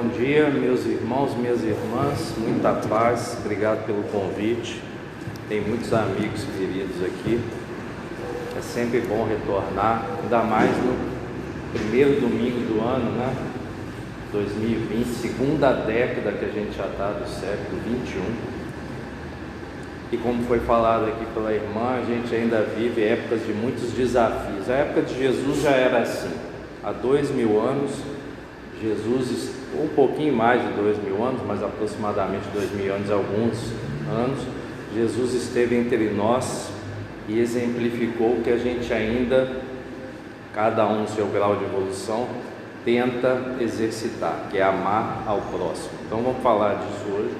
Bom dia, meus irmãos, minhas irmãs, muita paz, obrigado pelo convite. Tem muitos amigos queridos aqui, é sempre bom retornar, ainda mais no primeiro domingo do ano, né? 2020, segunda década que a gente já está do século 21. E como foi falado aqui pela irmã, a gente ainda vive épocas de muitos desafios. A época de Jesus já era assim, há 2000 anos, Jesus, um pouquinho mais de 2000 anos, mas aproximadamente 2000 anos, alguns anos, Jesus esteve entre nós e exemplificou que a gente ainda, cada um no seu grau de evolução, tenta exercitar, que é amar ao próximo. Então vamos falar disso hoje.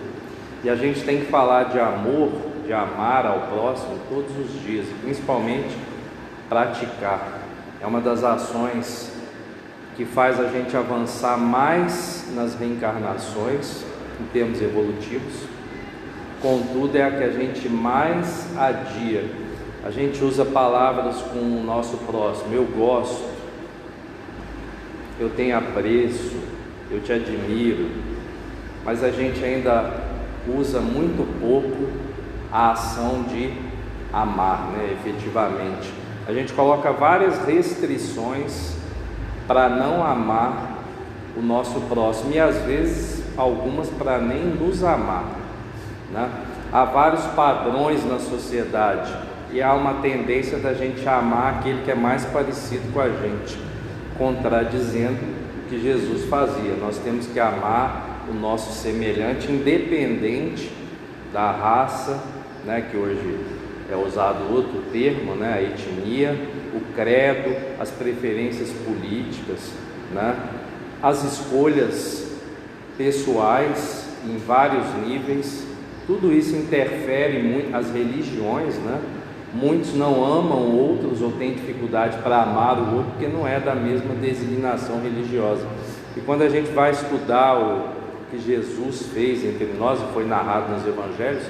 E a gente tem que falar de amor, de amar ao próximo todos os dias, e principalmente praticar. É uma das ações que faz a gente avançar mais nas reencarnações, em termos evolutivos. Contudo, é a que a gente mais adia. A gente usa palavras com o nosso próximo: eu gosto, eu tenho apreço, eu te admiro, mas a gente ainda usa muito pouco a ação de amar, né? Efetivamente. A gente coloca várias restrições para não amar o nosso próximo, e às vezes algumas para nem nos amar, né? Há vários padrões na sociedade e há uma tendência da gente amar aquele que é mais parecido com a gente, contradizendo o que Jesus fazia. Nós temos que amar o nosso semelhante, independente da raça, né, que hoje é usado outro termo, né, a etnia, o credo, as preferências políticas, né, as escolhas pessoais em vários níveis. Tudo isso interfere muito, as religiões, né? Muitos não amam outros ou têm dificuldade para amar o outro porque não é da mesma designação religiosa. E quando a gente vai estudar o que Jesus fez entre nós, e foi narrado nos evangelhos,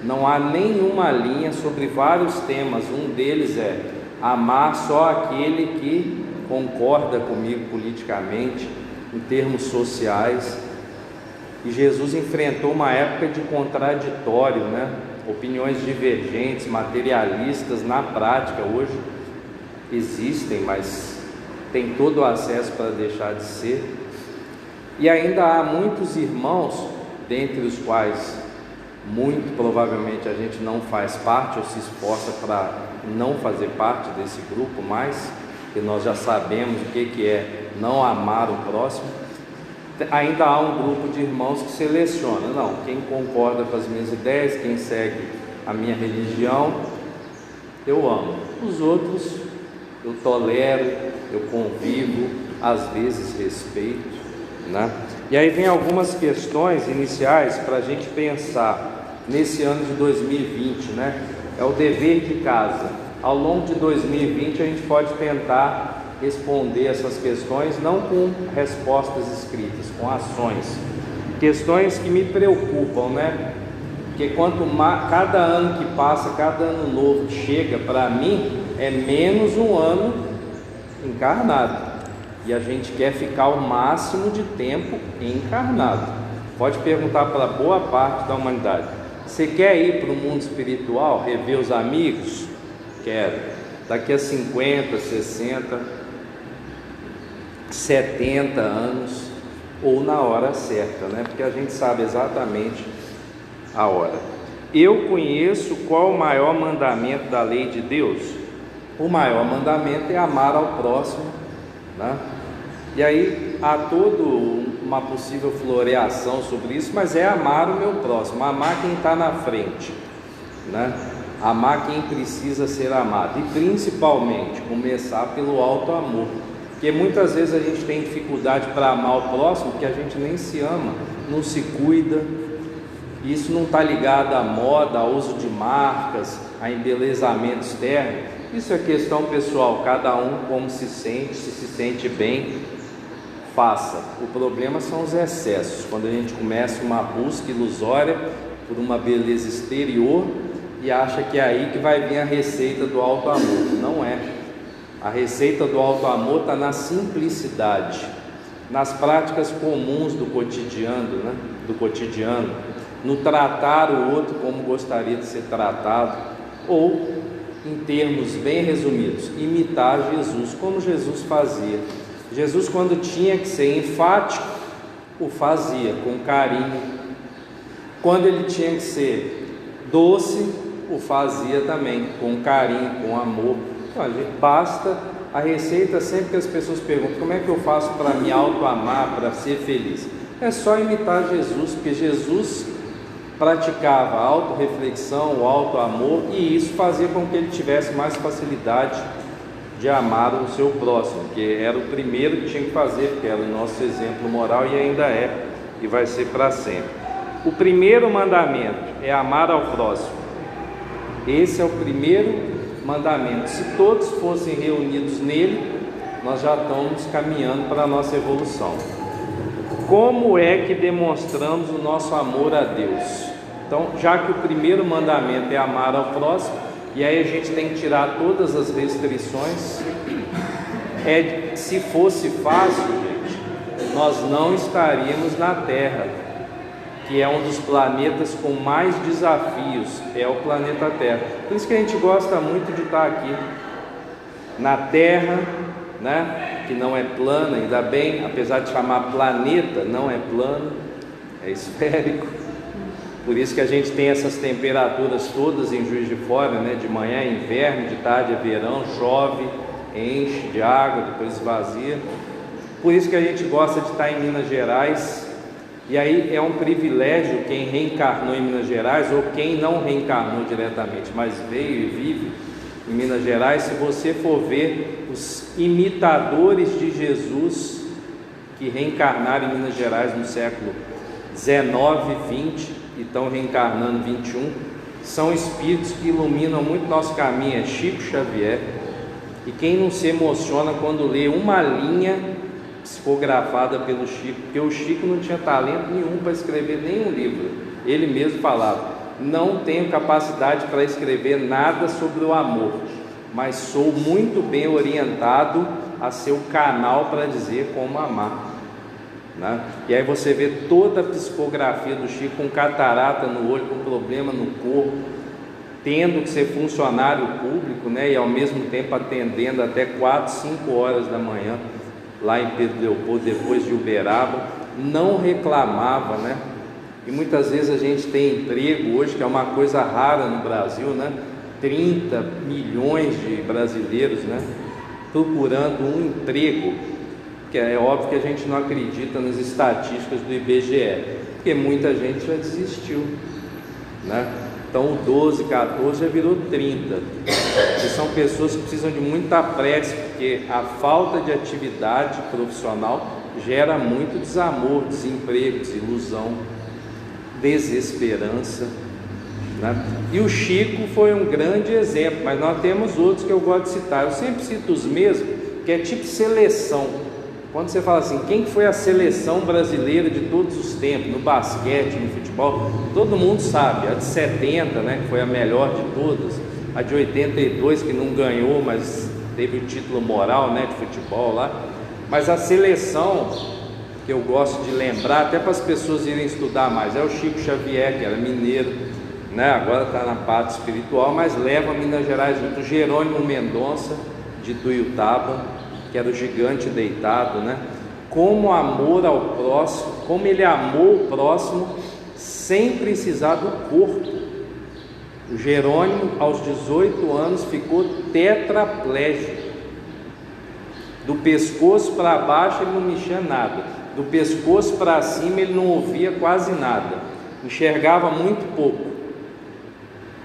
não há nenhuma linha sobre vários temas. Um deles é amar só aquele que concorda comigo politicamente, em termos sociais. E Jesus enfrentou uma época de contraditório, né? Opiniões divergentes, materialistas. Na prática hoje existem, mas tem todo o acesso para deixar de ser. E ainda há muitos irmãos, dentre os quais muito provavelmente a gente não faz parte ou se esforça para não fazer parte desse grupo mais, que nós já sabemos o que é não amar o próximo. Ainda há um grupo de irmãos que seleciona: não, quem concorda com as minhas ideias, quem segue a minha religião, eu amo. Os outros eu tolero, eu convivo, às vezes respeito, né? E aí vem algumas questões iniciais para a gente pensar nesse ano de 2020, né? É o dever de casa. Ao longo de 2020 a gente pode tentar responder essas questões, não com respostas escritas, com ações. Questões que me preocupam, né? Porque cada ano que passa, cada ano novo que chega para mim, é menos um ano encarnado. E a gente quer ficar o máximo de tempo encarnado. Pode perguntar para boa parte da humanidade: você quer ir para o mundo espiritual, rever os amigos? Quero. Daqui a 50, 60, 70 anos, ou na hora certa, né? Porque a gente sabe exatamente a hora. Eu conheço qual o maior mandamento da lei de Deus. O maior mandamento é amar ao próximo, né? E aí há toda uma possível floreação sobre isso, mas é amar o meu próximo, amar quem está na frente, né? Amar quem precisa ser amado, e principalmente começar pelo alto amor, porque muitas vezes a gente tem dificuldade para amar o próximo porque a gente nem se ama, não se cuida. Isso não está ligado à moda, ao uso de marcas, a embelezamento externo. Isso é questão pessoal, cada um como se sente bem, faça. O problema são os excessos, quando a gente começa uma busca ilusória por uma beleza exterior e acha que é aí que vai vir a receita do alto amor. Não é. A receita do alto amor está na simplicidade. nas práticas comuns do cotidiano, no tratar o outro como gostaria de ser tratado, ou, em termos bem resumidos, imitar Jesus, como Jesus fazia. Jesus, quando tinha que ser enfático, o fazia com carinho. Quando ele tinha que ser doce, o fazia também com carinho, com amor. Olha, basta a receita. Sempre que as pessoas perguntam como é que eu faço para me auto-amar, para ser feliz, é só imitar Jesus, porque Jesus praticava a auto-reflexão, o auto-amor, e isso fazia com que ele tivesse mais facilidade de amar o seu próximo, que era o primeiro que tinha que fazer, porque era o nosso exemplo moral e ainda é, e vai ser para sempre. O primeiro mandamento é amar ao próximo. Esse é o primeiro mandamento. Se todos fossem reunidos nele, nós já estamos caminhando para a nossa evolução. Como é que demonstramos o nosso amor a Deus? Então, já que o primeiro mandamento é amar ao próximo, e aí a gente tem que tirar todas as restrições, se fosse fácil, gente, nós não estaríamos na Terra, que é um dos planetas com mais desafios, é o planeta Terra. Por isso que a gente gosta muito de estar aqui na Terra, né? Que não é plana, ainda bem, apesar de chamar planeta, não é plano, é esférico. Por isso que a gente tem essas temperaturas todas em Juiz de Fora, né? De manhã é inverno, de tarde é verão, chove, enche de água, depois esvazia. Por isso que a gente gosta de estar em Minas Gerais. E aí é um privilégio quem reencarnou em Minas Gerais, ou quem não reencarnou diretamente, mas veio e vive em Minas Gerais. Se você for ver os imitadores de Jesus que reencarnaram em Minas Gerais no século 19, 20 e estão reencarnando 21, são espíritos que iluminam muito nosso caminho. É Chico Xavier. E quem não se emociona quando lê uma linha psicografada pelo Chico, porque o Chico não tinha talento nenhum para escrever nenhum livro. Ele mesmo falava: não tenho capacidade para escrever nada sobre o amor, mas sou muito bem orientado a ser o canal para dizer como amar, né? E aí você vê toda a psicografia do Chico com catarata no olho, com problema no corpo, tendo que ser funcionário público, né? E ao mesmo tempo atendendo até 4, 5 horas da manhã lá em Pedro Leopoldo, depois de Uberaba. Não reclamava, né? E muitas vezes a gente tem emprego hoje, que é uma coisa rara no Brasil, né? 30 milhões de brasileiros, né? Procurando um emprego, que é óbvio que a gente não acredita nas estatísticas do IBGE, porque muita gente já desistiu, né? Então o 12, 14 já virou 30, que são pessoas que precisam de muita pressa, porque a falta de atividade profissional gera muito desamor, desemprego, desilusão, desesperança, né? E o Chico foi um grande exemplo, mas nós temos outros que eu gosto de citar. Eu sempre cito os mesmos, que é tipo seleção. Quando você fala assim, quem foi a seleção brasileira de todos os tempos, no basquete, no futebol, todo mundo sabe. A de 70, né, que foi a melhor de todas, a de 82, que não ganhou, mas teve o título moral, né, de futebol lá. Mas a seleção que eu gosto de lembrar, até para as pessoas irem estudar mais, é o Chico Xavier, que era mineiro, né? Agora está na parte espiritual, mas leva Minas Gerais junto. Jerônimo Mendonça, de Tuiutaba, que era o gigante deitado, né? Como amor ao próximo, como ele amou o próximo sem precisar do corpo. O Jerônimo, aos 18 anos, ficou tetraplégico. Do pescoço para baixo ele não mexia nada, do pescoço para cima ele não ouvia quase nada, enxergava muito pouco,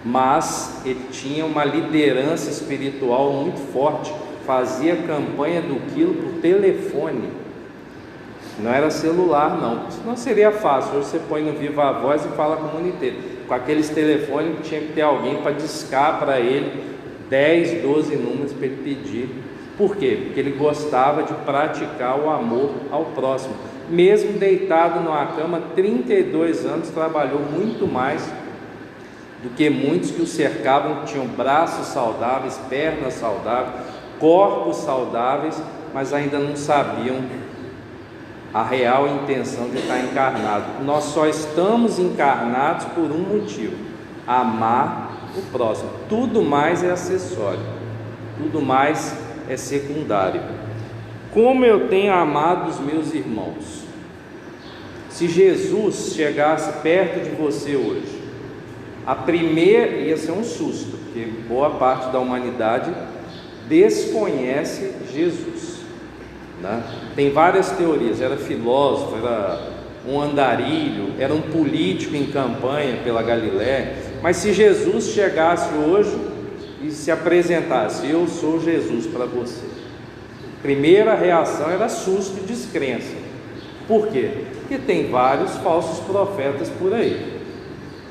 mas ele tinha uma liderança espiritual muito forte, fazia campanha do quilo por telefone, não era celular não, senão seria fácil. Hoje você põe no Viva Voz e fala com o mundo inteiro. Com aqueles telefones que tinha que ter alguém para discar para ele 10, 12 números para ele pedir. Por quê? Porque ele gostava de praticar o amor ao próximo. Mesmo deitado numa cama, 32 anos, trabalhou muito mais do que muitos que o cercavam, que tinham braços saudáveis, pernas saudáveis, corpos saudáveis, mas ainda não sabiam a real intenção de estar encarnado. Nós só estamos encarnados por um motivo: amar o próximo. Tudo mais é acessório, tudo mais é secundário. Como eu tenho amado os meus irmãos? Se Jesus chegasse perto de você hoje, a primeira ia ser um susto, porque boa parte da humanidade desconhece Jesus, né? Tem várias teorias: era filósofo, era um andarilho, era um político em campanha pela Galiléia. Mas se Jesus chegasse hoje e se apresentasse: eu sou Jesus para você, primeira reação era susto e descrença. Por quê? Porque tem vários falsos profetas por aí.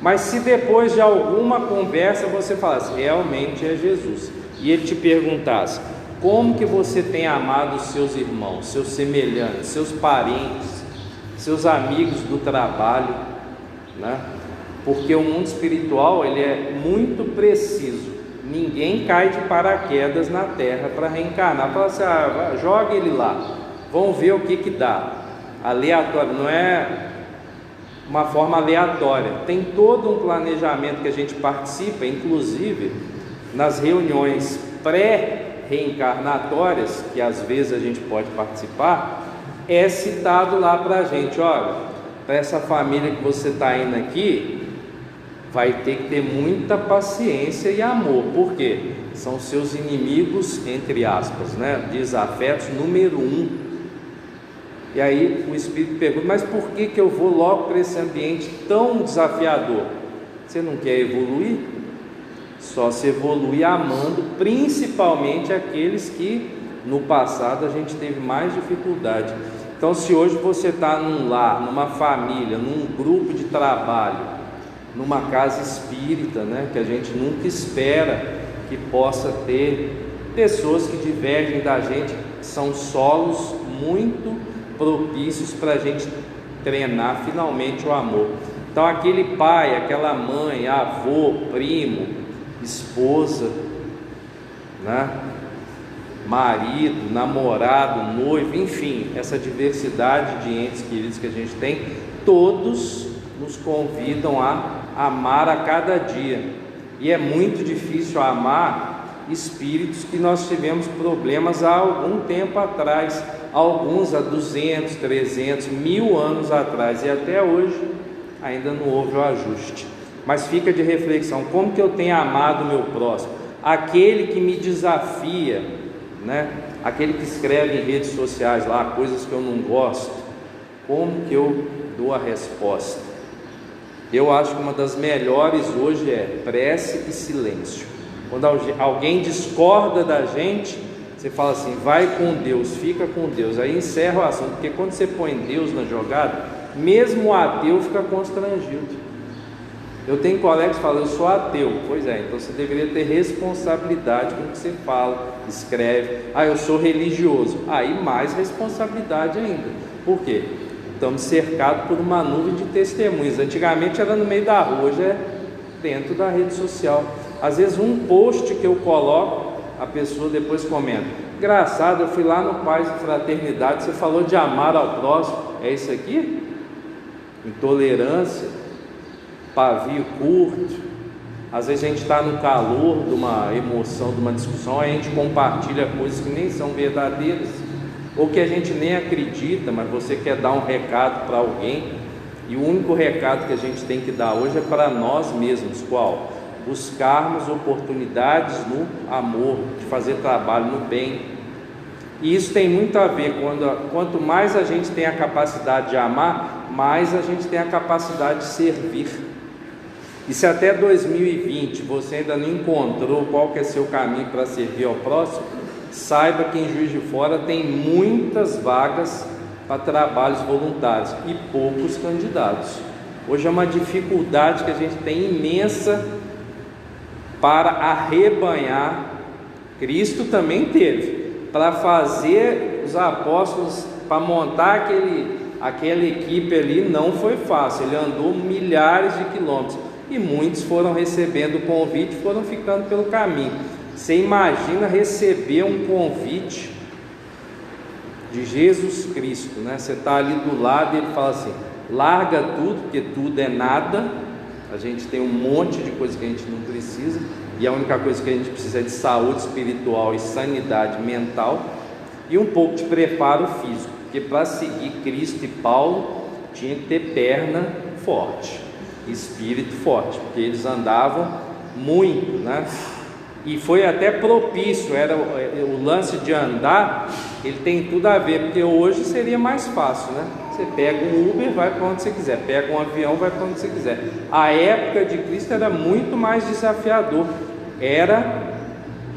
Mas se depois de alguma conversa você falasse: realmente é Jesus, e ele te perguntasse: como que você tem amado os seus irmãos, seus semelhantes, seus parentes, seus amigos do trabalho, né? Porque o mundo espiritual, ele é muito preciso. Ninguém cai de paraquedas na terra para reencarnar. Fala assim: joga ele lá, vamos ver o que dá. Aleatório, não é uma forma aleatória. Tem todo um planejamento que a gente participa, inclusive nas reuniões pré-reencarnatórias, que às vezes a gente pode participar. É citado lá para a gente: olha, para essa família que você está indo aqui, vai ter que ter muita paciência e amor. Por quê? São seus inimigos, entre aspas, né? Desafetos número 1. E aí o Espírito pergunta: mas por que eu vou logo para esse ambiente tão desafiador? Você não quer evoluir? Só se evoluir amando, principalmente aqueles que no passado a gente teve mais dificuldade. Então, se hoje você está num lar, numa família, num grupo de trabalho, numa casa espírita, né, que a gente nunca espera que possa ter pessoas que divergem da gente, são solos muito propícios para a gente treinar finalmente o amor. Então, aquele pai, aquela mãe, avô, primo, esposa, né, marido, namorado, noivo, enfim, essa diversidade de entes queridos que a gente tem, todos nos convidam a amar a cada dia. E é muito difícil amar espíritos que nós tivemos problemas há algum tempo atrás, alguns há 200, 300, 1000 anos atrás, e até hoje ainda não houve o ajuste. Mas fica de reflexão: como que eu tenho amado o meu próximo? Aquele que me desafia, né? Aquele que escreve em redes sociais lá coisas que eu não gosto, como que eu dou a resposta? Eu acho que uma das melhores hoje é prece e silêncio. Quando alguém discorda da gente, você fala assim: vai com Deus, fica com Deus, aí encerra o assunto. Porque quando você põe Deus na jogada, mesmo o ateu fica constrangido. Eu tenho colegas que falam: eu sou ateu. Pois é, então você deveria ter responsabilidade com o que você fala, escreve. Eu sou religioso. Aí mais responsabilidade ainda. Por quê? Estamos cercados por uma nuvem de testemunhas. Antigamente era no meio da rua, hoje é dentro da rede social. Às vezes um post que eu coloco, a pessoa depois comenta: engraçado, eu fui lá no Paz e Fraternidade, você falou de amar ao próximo. É isso aqui? Intolerância, pavio curto. Às vezes a gente está no calor de uma emoção, de uma discussão, a gente compartilha coisas que nem são verdadeiras, ou que a gente nem acredita, mas você quer dar um recado para alguém, e o único recado que a gente tem que dar hoje é para nós mesmos. Qual? Buscarmos oportunidades no amor, de fazer trabalho no bem. E isso tem muito a ver, quanto mais a gente tem a capacidade de amar, mais a gente tem a capacidade de servir. E se até 2020 você ainda não encontrou qual que é seu caminho para servir ao próximo, saiba que em Juiz de Fora tem muitas vagas para trabalhos voluntários e poucos candidatos. Hoje é uma dificuldade que a gente tem imensa para arrebanhar. Cristo também teve, para fazer os apóstolos, para montar aquela equipe ali, não foi fácil. Ele andou milhares de quilômetros e muitos foram recebendo o convite e foram ficando pelo caminho. Você imagina receber um convite de Jesus Cristo, né? Você está ali do lado e ele fala assim: larga tudo, porque tudo é nada. A gente tem um monte de coisa que a gente não precisa, e a única coisa que a gente precisa é de saúde espiritual e sanidade mental, e um pouco de preparo físico, porque para seguir Cristo e Paulo tinha que ter perna forte, espírito forte, porque eles andavam muito, né? E foi até propício, era o lance de andar, ele tem tudo a ver, porque hoje seria mais fácil, né? Você pega um Uber, vai para onde você quiser, pega um avião, vai para onde você quiser. A época de Cristo era muito mais desafiador, era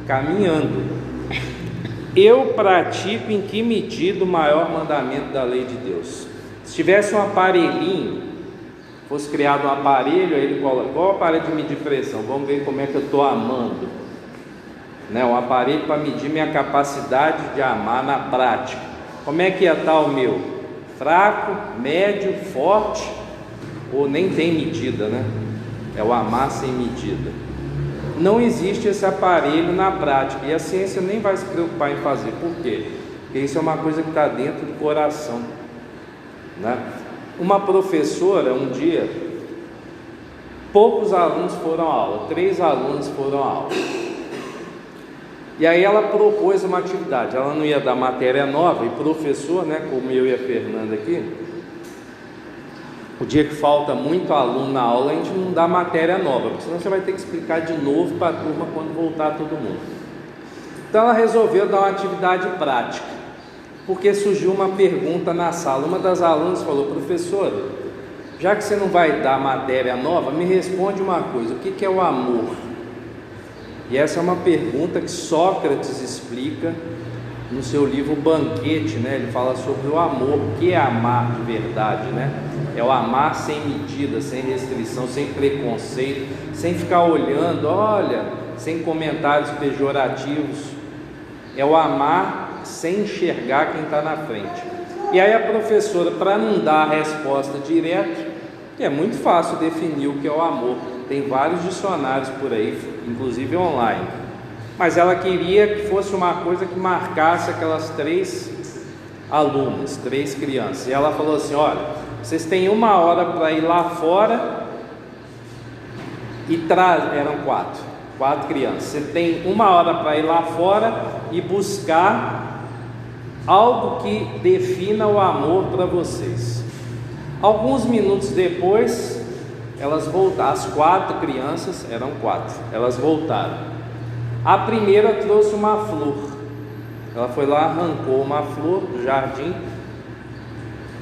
caminhando. Eu pratico em que medida o maior mandamento da lei de Deus? Se tivesse um aparelhinho, fosse criado um aparelho, aí ele coloca, qual aparelho de medir pressão? Vamos ver como é que eu estou amando, né? Um aparelho para medir minha capacidade de amar na prática. Como é que ia estar o meu? Fraco, médio, forte, ou nem tem medida, né? É o amar sem medida. Não existe esse aparelho na prática, e a ciência nem vai se preocupar em fazer. Por quê? Porque isso é uma coisa que está dentro do coração, né? Uma professora, um dia, poucos alunos foram à aula, 3 alunos foram à aula, e aí ela propôs uma atividade. Ela não ia dar matéria nova, e professor, né, como eu e a Fernanda aqui, o dia que falta muito aluno na aula, a gente não dá matéria nova, porque senão você vai ter que explicar de novo para a turma quando voltar todo mundo. Então ela resolveu dar uma atividade prática, porque surgiu uma pergunta na sala. Uma das alunas falou: professora, já que você não vai dar matéria nova, me responde uma coisa, o que é o amor? E essa é uma pergunta que Sócrates explica no seu livro Banquete, né? Ele fala sobre o amor. O que é amar de verdade, né? É o amar sem medida, sem restrição, sem preconceito, sem ficar olhando, olha, sem comentários pejorativos. É o amar sem enxergar quem está na frente. E aí a professora, para não dar a resposta direta, é muito fácil definir o que é o amor. Tem vários dicionários por aí, inclusive online. Mas ela queria que fosse uma coisa que marcasse aquelas 3 alunas, 3 crianças. E ela falou assim: olha, vocês têm 1 hora para ir lá fora e eram 4 crianças. Você tem 1 hora para ir lá fora e buscar algo que defina o amor para vocês. Alguns minutos depois, elas voltaram. As 4 crianças, eram 4, elas voltaram. A primeira trouxe uma flor. Ela foi lá, arrancou uma flor do jardim,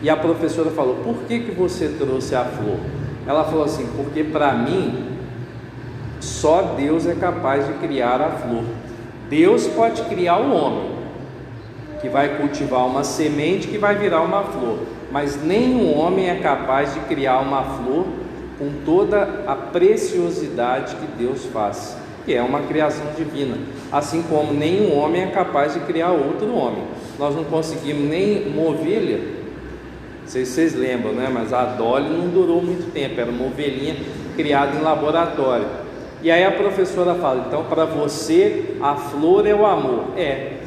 e a professora falou: por que você trouxe a flor? Ela falou assim: porque para mim só Deus é capaz de criar a flor. Deus pode criar o homem, que vai cultivar uma semente que vai virar uma flor, mas nenhum homem é capaz de criar uma flor com toda a preciosidade que Deus faz, que é uma criação divina. Assim como nenhum homem é capaz de criar outro homem. Nós não conseguimos nem uma ovelha, não sei se vocês lembram, né? Mas a Dolly não durou muito tempo, era uma ovelhinha criada em laboratório. E aí a professora fala: então para você a flor é o amor. É,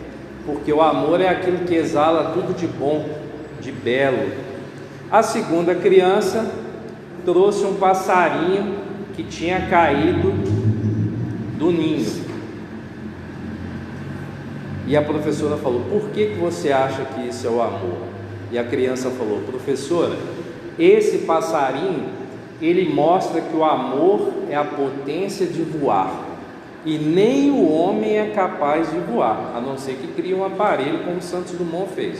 porque o amor é aquilo que exala tudo de bom, de belo. A segunda criança trouxe um passarinho que tinha caído do ninho. E a professora falou: por que você acha que isso é o amor? E a criança falou: professora, esse passarinho, ele mostra que o amor é a potência de voar, e nem o homem é capaz de voar, a não ser que crie um aparelho como Santos Dumont fez.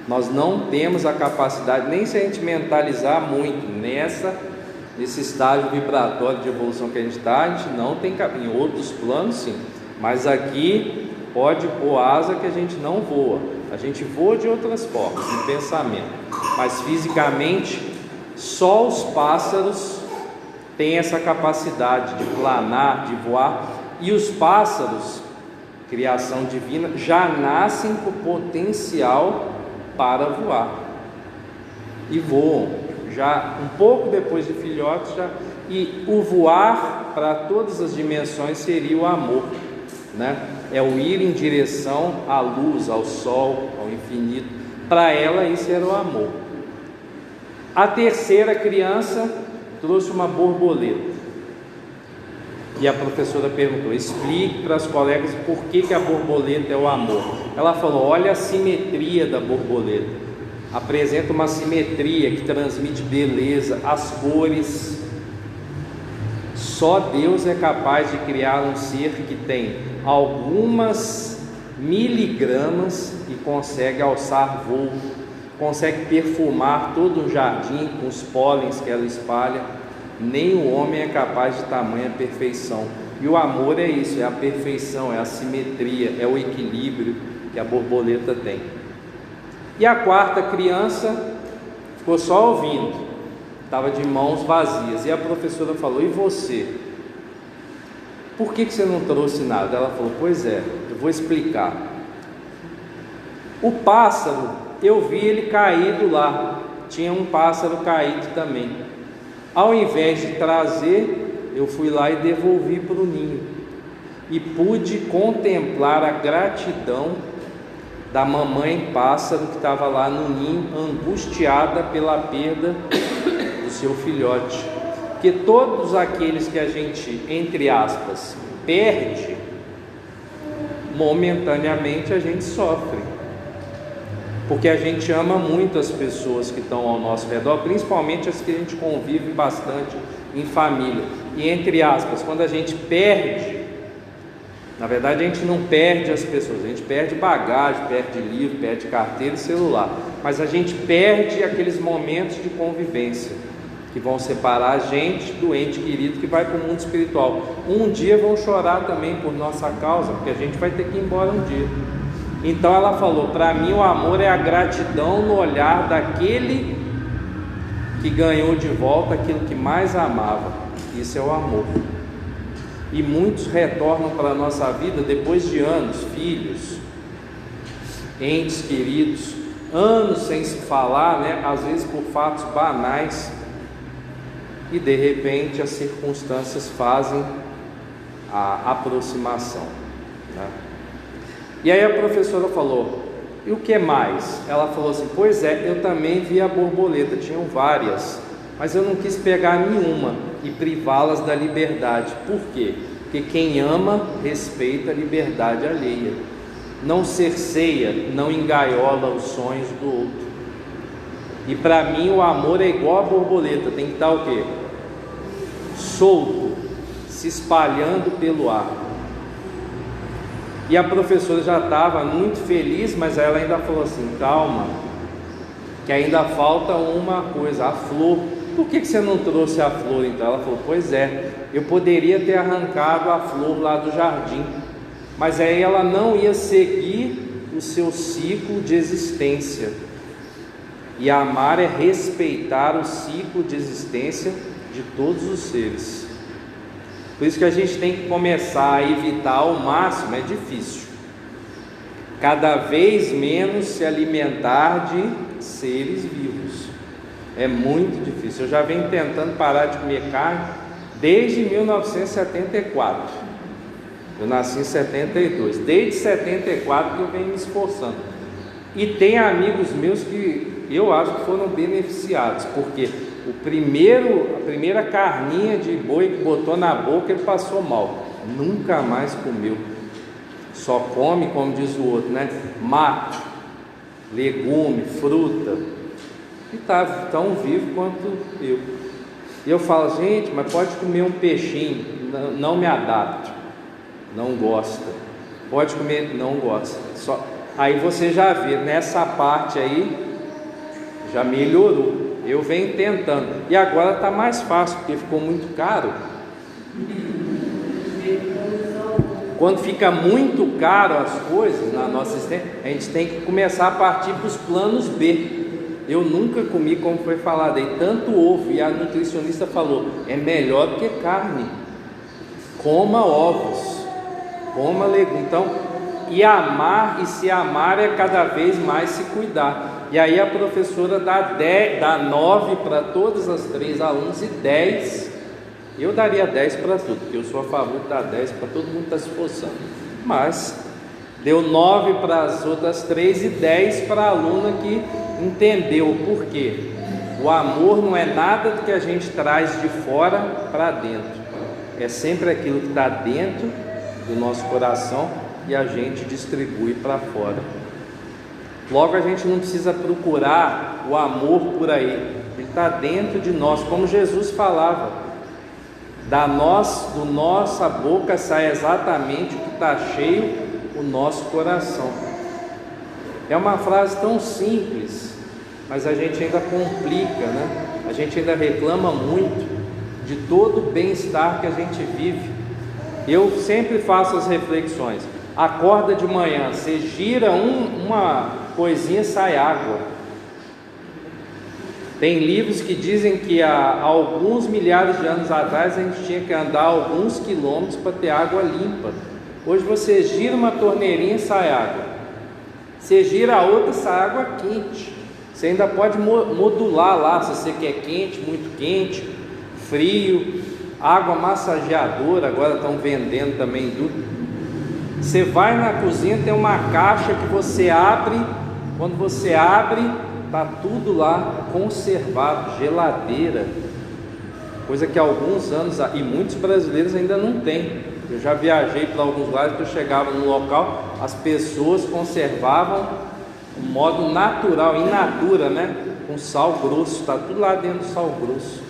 Nós não temos a capacidade, nem se a gente mentalizar muito nesse estágio vibratório de evolução que a gente está, a gente não tem, em outros planos sim, mas aqui pode pôr asa que a gente não voa, a gente voa de outras formas, no pensamento, mas fisicamente só os pássaros têm essa capacidade de planar, de voar, e os pássaros, criação divina, já nascem com potencial para voar e voam já um pouco depois de filhotes já. E o voar para todas as dimensões seria o amor, né? é o ir em direção à luz, ao sol, ao infinito. Para ela isso era o amor. A terceira criança trouxe uma borboleta. E a professora perguntou: explique para as colegas por que a borboleta é o amor. Ela falou: olha a simetria da borboleta, apresenta uma simetria que transmite beleza, as cores. Só Deus é capaz de criar um ser que tem algumas miligramas e consegue alçar voo, consegue perfumar todo um jardim com os pólens que ela espalha. Nem o homem é capaz de tamanha perfeição. E o amor é isso, é a perfeição, é a simetria, é o equilíbrio que a borboleta tem. E a quarta criança ficou só ouvindo, estava de mãos vazias. E a professora falou: e você? Por que você não trouxe nada? Ela falou: pois é, eu vou explicar. O pássaro, eu vi ele caído lá, tinha um pássaro caído também. Ao invés de trazer, eu fui lá e devolvi para o ninho, e pude contemplar a gratidão da mamãe pássaro que estava lá no ninho, angustiada pela perda do seu filhote. Porque todos aqueles que a gente, entre aspas, perde, momentaneamente a gente sofre, porque a gente ama muito as pessoas que estão ao nosso redor, principalmente as que a gente convive bastante em família. E entre aspas, quando a gente perde, na verdade a gente não perde as pessoas, a gente perde bagagem, perde livro, perde carteira e celular, mas a gente perde aqueles momentos de convivência que vão separar a gente do ente querido que vai para o mundo espiritual. Um dia vão chorar também por nossa causa, porque a gente vai ter que ir embora um dia. Então ela falou: para mim o amor é a gratidão no olhar daquele que ganhou de volta aquilo que mais amava. Isso é o amor. E muitos retornam para a nossa vida depois de anos, filhos, entes queridos, anos sem se falar, né? Às vezes por fatos banais, e de repente as circunstâncias fazem a aproximação, né? E aí a professora falou: e o que mais? Ela falou assim: pois é, eu também vi a borboleta, tinham várias, mas eu não quis pegar nenhuma e privá-las da liberdade. Por quê? Porque quem ama respeita a liberdade alheia, não cerceia, não engaiola os sonhos do outro. E para mim o amor é igual a borboleta, tem que estar o quê? Solto, se espalhando pelo ar. E a professora já estava muito feliz, mas ela ainda falou assim: calma, que ainda falta uma coisa, a flor. Por que você não trouxe a flor então? Ela falou: pois é, eu poderia ter arrancado a flor lá do jardim, mas aí ela não ia seguir o seu ciclo de existência. E amar é respeitar o ciclo de existência de todos os seres. Por isso que a gente tem que começar a evitar ao máximo, é difícil, cada vez menos se alimentar de seres vivos. É muito difícil. Eu já venho tentando parar de comer carne desde 1974. Eu nasci em 72. Desde 74 que eu venho me esforçando. E tem amigos meus que eu acho que foram beneficiados, porque a primeira carninha de boi que botou na boca, ele passou mal, nunca mais comeu. Só come, como diz o outro, né? Mato, legume, fruta, e está tão vivo quanto eu. E eu falo: gente, mas pode comer um peixinho. Não me adapto, não gosta. Pode comer, não gosta. Aí você já vê, nessa parte aí já melhorou. Eu venho tentando, e agora está mais fácil, porque ficou muito caro. Quando fica muito caro as coisas na nossa existência, a gente tem que começar a partir para os planos B. Eu nunca comi, como foi falado aí, tanto ovo, e a nutricionista falou: é melhor do que carne. Coma ovos, coma legumes. Então, e amar, e se amar é cada vez mais se cuidar. E aí a professora dá 9 para todas as 3 alunos e 10. Eu daria 10 para tudo, porque eu sou a favor de dar 10 para todo mundo que está se esforçando. mas deu 9 para as outras 3 e 10 para a aluna que entendeu o porquê. O amor não é nada do que a gente traz de fora para dentro, é sempre aquilo que está dentro do nosso coração e a gente distribui para fora. Logo, a gente não precisa procurar o amor por aí, ele está dentro de nós, como Jesus falava, do nossa boca sai exatamente o que está cheio o nosso coração. É uma frase tão simples, mas a gente ainda complica, né? A gente ainda reclama muito de todo o bem-estar que a gente vive. Eu sempre faço as reflexões. Acorda de manhã, você gira uma coisinha, sai água. Tem livros que dizem que há alguns milhares de anos atrás a gente tinha que andar alguns quilômetros para ter água limpa. Hoje você gira uma torneirinha e sai água. Você gira a outra, sai água quente. Você ainda pode modular lá, se você quer quente, muito quente, frio, água massageadora, agora estão vendendo também tudo. Você vai na cozinha, tem uma caixa que você abre, quando você abre, está tudo lá conservado, geladeira, coisa que há alguns anos, e muitos brasileiros ainda não têm. Eu já viajei para alguns lugares que eu chegava no local, as pessoas conservavam o modo natural, in natura, né? Com sal grosso, está tudo lá dentro do sal grosso,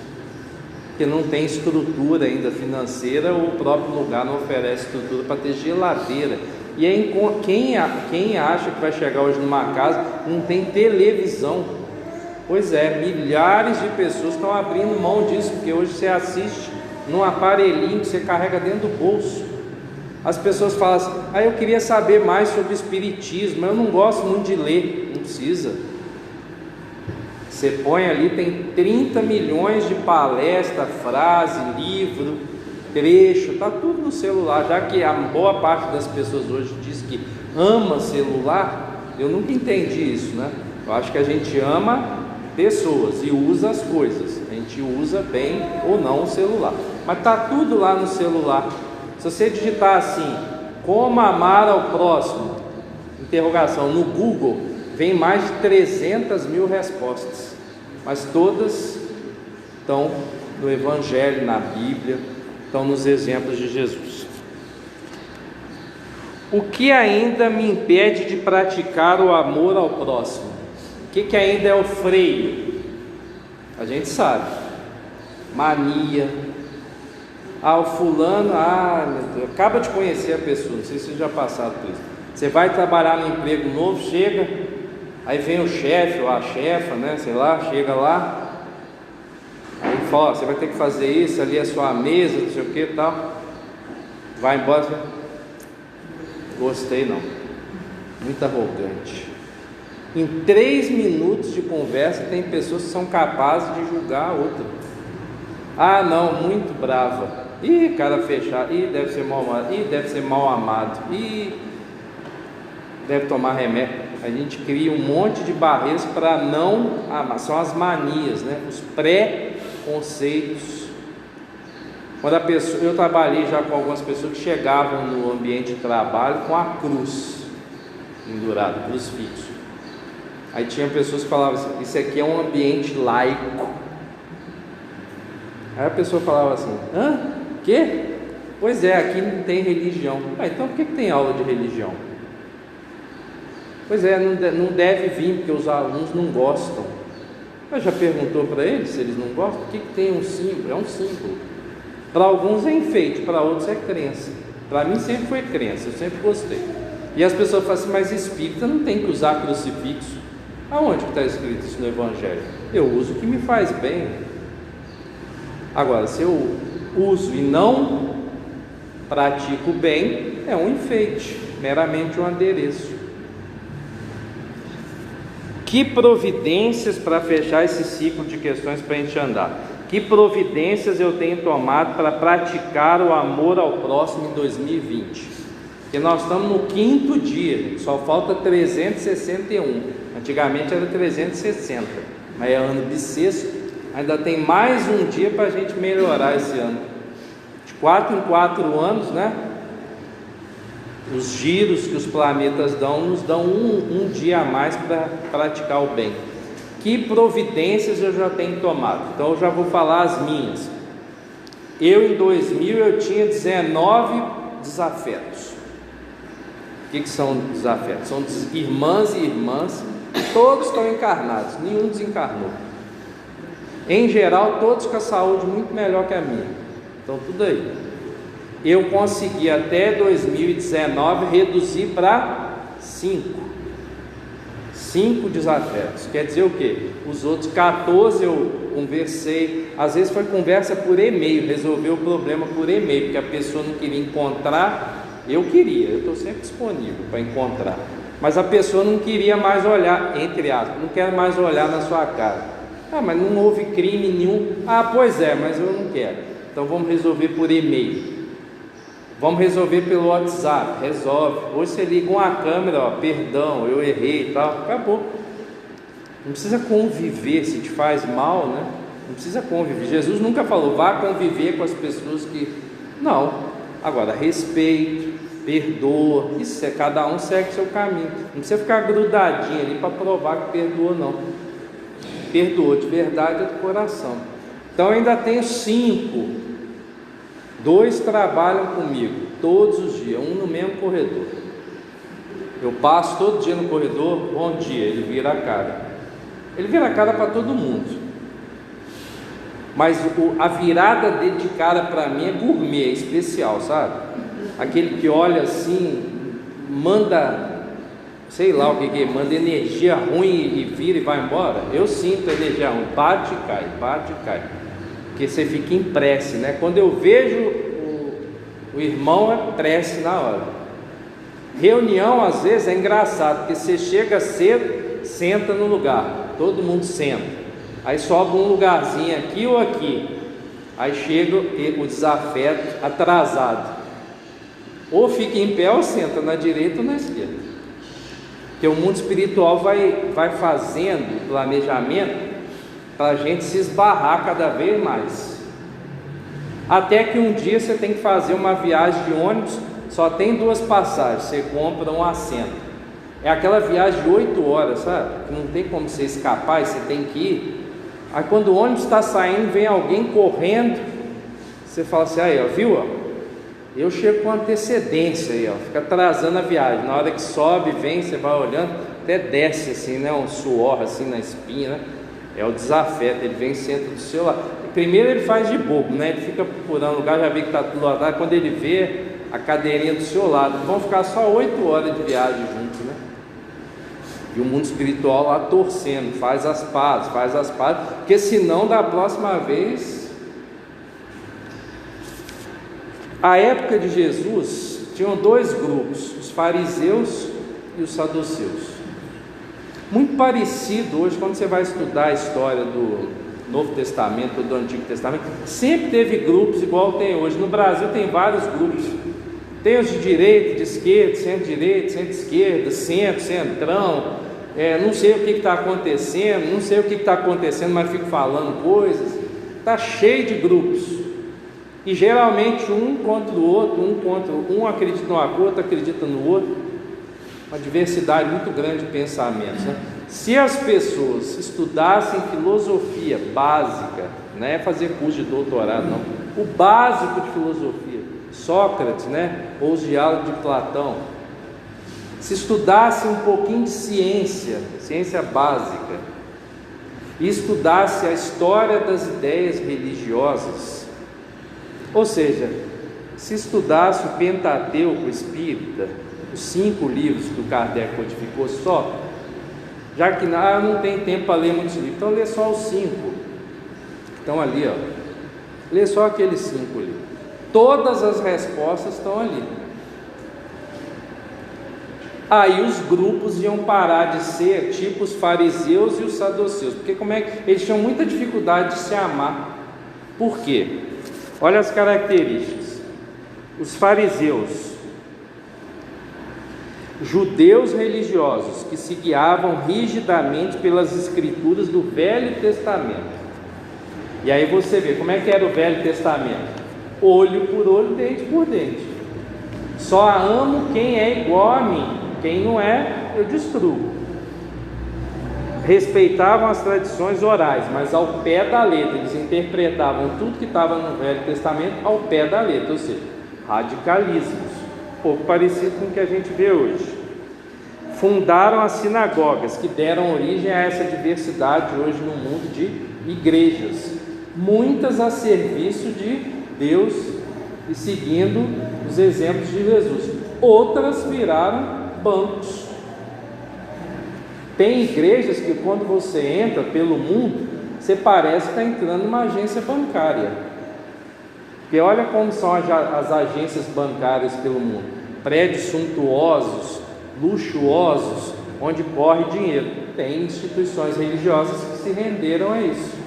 porque não tem estrutura ainda financeira, ou o próprio lugar não oferece estrutura para ter geladeira. E aí, quem acha que vai chegar hoje numa casa, não tem televisão? Pois é, milhares de pessoas estão abrindo mão disso, porque hoje você assiste num aparelhinho que você carrega dentro do bolso. As pessoas falam assim: eu queria saber mais sobre espiritismo, eu não gosto muito de ler. Não precisa. Você põe ali, tem 30 milhões de palestra, frase, livro, trecho, está tudo no celular. Já que a boa parte das pessoas hoje diz que ama celular, eu nunca entendi isso, né? Eu acho que a gente ama pessoas e usa as coisas, a gente usa bem ou não o celular, mas está tudo lá no celular. Se você digitar assim, como amar ao próximo, interrogação, no Google, vem mais de 300 mil respostas, mas todas estão no Evangelho, na Bíblia, estão nos exemplos de Jesus. O que ainda me impede de praticar o amor ao próximo? O que ainda é o freio? A gente sabe. Mania. O fulano, meu Deus, acaba de conhecer a pessoa, não sei se vocês já passaram por isso. Você vai trabalhar no emprego novo, chega, aí vem o chefe ou a chefa, né, sei lá, chega lá, aí fala: você vai ter que fazer isso, ali é a sua mesa, não sei o que e tal. Vai embora, você... gostei não, muito arrogante. Em 3 minutos de conversa tem pessoas que são capazes de julgar a outra. Não, muito brava. Cara fechado. Deve ser mal amado. Deve ser mal amado. Deve tomar remédio. A gente cria um monte de barreiras para não amar. São as manias, né? Os pré-conceitos. Quando a pessoa, eu trabalhei já com algumas pessoas que chegavam no ambiente de trabalho com a cruz pendurada, crucifixo. Aí tinha pessoas que falavam assim: isso aqui é um ambiente laico. Aí a pessoa falava assim: quê? Pois é, aqui não tem religião. Então por que tem aula de religião? Pois é, não deve vir, porque os alunos não gostam. Mas já perguntou para eles se eles não gostam? O que tem um símbolo? É um símbolo. Para alguns é enfeite, para outros é crença. Para mim sempre foi crença, eu sempre gostei. E as pessoas falam assim: mas espírita não tem que usar crucifixo. Aonde que está escrito isso no Evangelho? Eu uso o que me faz bem. Agora, se eu uso e não pratico bem, é um enfeite, meramente um adereço. Que providências, para fechar esse ciclo de questões para a gente andar, que providências eu tenho tomado para praticar o amor ao próximo em 2020? Porque nós estamos no 5º dia, só falta 361, antigamente era 360, mas é ano bissexto. Ainda tem mais um dia para a gente melhorar esse ano. De 4 em 4 anos, né? Os giros que os planetas dão nos dão um dia a mais para praticar o bem. Que providências eu já tenho tomado? Então eu já vou falar as minhas. Em 2000 eu tinha 19 desafetos. O que são desafetos? São irmãs e irmãs, todos estão encarnados, nenhum desencarnou. Em geral, todos com a saúde muito melhor que a minha. Então tudo aí. Eu consegui até 2019 reduzir para 5 desafetos. Quer dizer o quê? Os outros 14 eu conversei, às vezes foi conversa por e-mail, resolveu o problema por e-mail, porque a pessoa não queria encontrar. Eu queria, eu estou sempre disponível para encontrar, mas a pessoa não queria mais olhar, entre aspas, não quero mais olhar na sua cara. Mas não houve crime nenhum. Pois é, mas eu não quero. Então vamos resolver por e-mail. Vamos resolver pelo WhatsApp, resolve. Hoje você liga uma câmera, perdão, eu errei e tal, acabou. Não precisa conviver, se te faz mal, né? Não precisa conviver. Jesus nunca falou, vá conviver com as pessoas que... Não. Agora, respeito, perdoa, isso é, cada um segue seu caminho. Não precisa ficar grudadinho ali para provar que perdoa, não. Perdoa de verdade, é do coração. Então eu ainda tenho 5. 2 trabalham comigo todos os dias, um no mesmo corredor. Eu passo todo dia no corredor, bom dia, ele vira a cara. Ele vira a cara para todo mundo. Mas a virada dele de cara para mim é gourmet, é especial, sabe? Aquele que olha assim, manda, sei lá o que é, manda energia ruim e vira e vai embora. Eu sinto energia ruim, bate e cai. Porque você fica em prece, né? Quando eu vejo o irmão, é prece na hora. Reunião às vezes é engraçado, porque você chega cedo, senta no lugar, todo mundo senta. Aí sobra um lugarzinho aqui ou aqui. Aí chega o desafeto atrasado. Ou fica em pé ou senta na direita ou na esquerda. Porque o mundo espiritual vai fazendo planejamento para a gente se esbarrar cada vez mais. Até que um dia você tem que fazer uma viagem de ônibus, só tem 2 passagens, você compra um assento. É aquela viagem de 8 horas, sabe? Que não tem como você escapar, você tem que ir. Aí quando o ônibus está saindo, vem alguém correndo, você fala assim, aí ó, viu? Ó, eu chego com antecedência aí, ó, fica atrasando a viagem. Na hora que sobe, vem, você vai olhando, até desce assim, né? Um suor assim na espinha, né? É o desafeto, ele vem e senta do seu lado. Primeiro ele faz de bobo, né? Ele fica procurando lugar, já vê que está tudo lá. Quando ele vê a cadeirinha do seu lado, vão ficar só 8 horas de viagem juntos, né? E o mundo espiritual lá torcendo, faz as pazes, porque senão da próxima vez. A época de Jesus tinham 2 grupos, os fariseus e os saduceus. Muito parecido hoje, quando você vai estudar a história do Novo Testamento ou do Antigo Testamento, sempre teve grupos igual tem hoje. No Brasil tem vários grupos. Tem os de direita, de esquerda, centro-direita, centro-esquerda, centro, centrão. Não sei o que está acontecendo, mas fico falando coisas. Está cheio de grupos. E geralmente um contra o outro, um acredita numa coisa, outro acredita no outro. Uma diversidade muito grande de pensamentos, né? Se as pessoas estudassem filosofia básica, não é fazer curso de doutorado, não, o básico de filosofia, Sócrates, né? Ou os diálogos de Platão, se estudasse um pouquinho de ciência básica, e estudasse a história das ideias religiosas, ou seja, se estudasse o Pentateuco espírita, os 5 livros que o Kardec codificou só, já que não tem tempo para ler muitos livros, então lê só os 5 que estão ali, ó. Lê só aqueles 5 ali. Todas as respostas estão ali. Aí os grupos iam parar de ser tipo os fariseus e os saduceus, porque eles tinham muita dificuldade de se amar. Por quê? Olha as características. Os fariseus, judeus religiosos que se guiavam rigidamente pelas escrituras do Velho Testamento. E aí você vê como é que era o Velho Testamento: olho por olho, dente por dente. Só amo quem é igual a mim, quem não é, eu destruo. Respeitavam as tradições orais, mas ao pé da letra. Eles interpretavam tudo que estava no Velho Testamento ao pé da letra, ou seja, radicalismos, um pouco parecido com o que a gente vê hoje. Fundaram as sinagogas, que deram origem a essa diversidade hoje no mundo de igrejas, muitas a serviço de Deus e seguindo os exemplos de Jesus. Outras viraram bancos. Tem igrejas que quando você entra pelo mundo, você parece que está entrando numa agência bancária. Porque olha como são as agências bancárias pelo mundo. Prédios suntuosos, luxuosos, onde corre dinheiro. Tem instituições religiosas que se renderam a isso.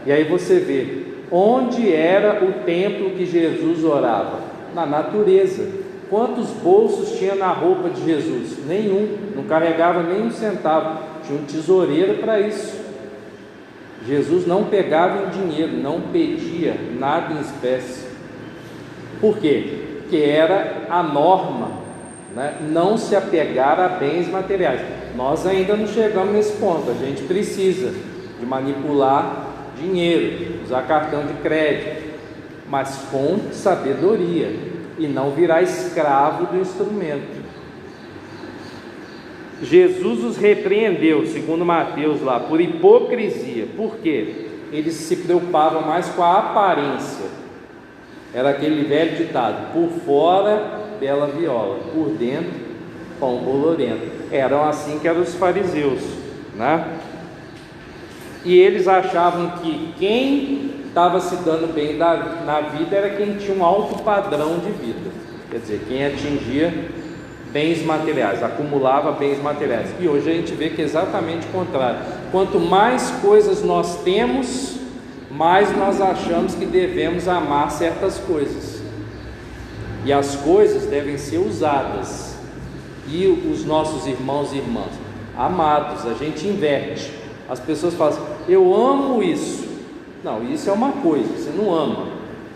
E aí você vê, onde era o templo que Jesus orava? Na natureza. Quantos bolsos tinha na roupa de Jesus? Nenhum, não carregava nem um centavo, tinha um tesoureiro para isso. Jesus não pegava em dinheiro, não pedia nada em espécie. Por quê? Porque era a norma, né? Não se apegar a bens materiais. Nós ainda não chegamos nesse ponto, a gente precisa de manipular dinheiro, usar cartão de crédito, mas com sabedoria, e não virar escravo do instrumento. Jesus os repreendeu, segundo Mateus lá, por hipocrisia. Por quê? Eles se preocupavam mais com a aparência. Era aquele velho ditado: por fora, bela viola, por dentro, pão bolorento. Eram assim que eram os fariseus, né? E eles achavam que quem estava se dando bem na vida era quem tinha um alto padrão de vida, quer dizer, quem atingia bens materiais, acumulava bens materiais. E hoje a gente vê que é exatamente o contrário. Quanto mais coisas nós temos, mais nós achamos que devemos amar certas coisas, e as coisas devem ser usadas, e os nossos irmãos e irmãs amados, a gente inverte. As pessoas falam assim: eu amo isso. Não, isso é uma coisa, você não ama,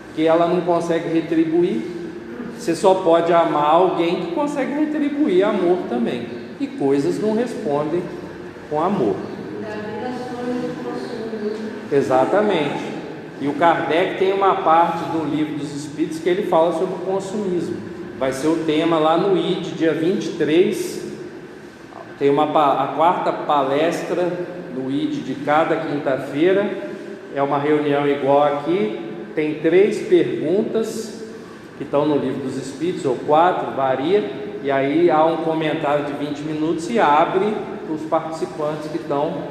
porque ela não consegue retribuir. Você só pode amar alguém que consegue retribuir amor também, e coisas não respondem com amor. Exatamente. E o Kardec tem uma parte do Livro dos Espíritos que ele fala sobre o consumismo. Vai ser o tema lá no ID, dia 23. Tem a quarta palestra no ID de cada quinta-feira. É uma reunião igual aqui, tem 3 perguntas que estão no Livro dos Espíritos, ou 4, varia, e aí há um comentário de 20 minutos e abre para os participantes que estão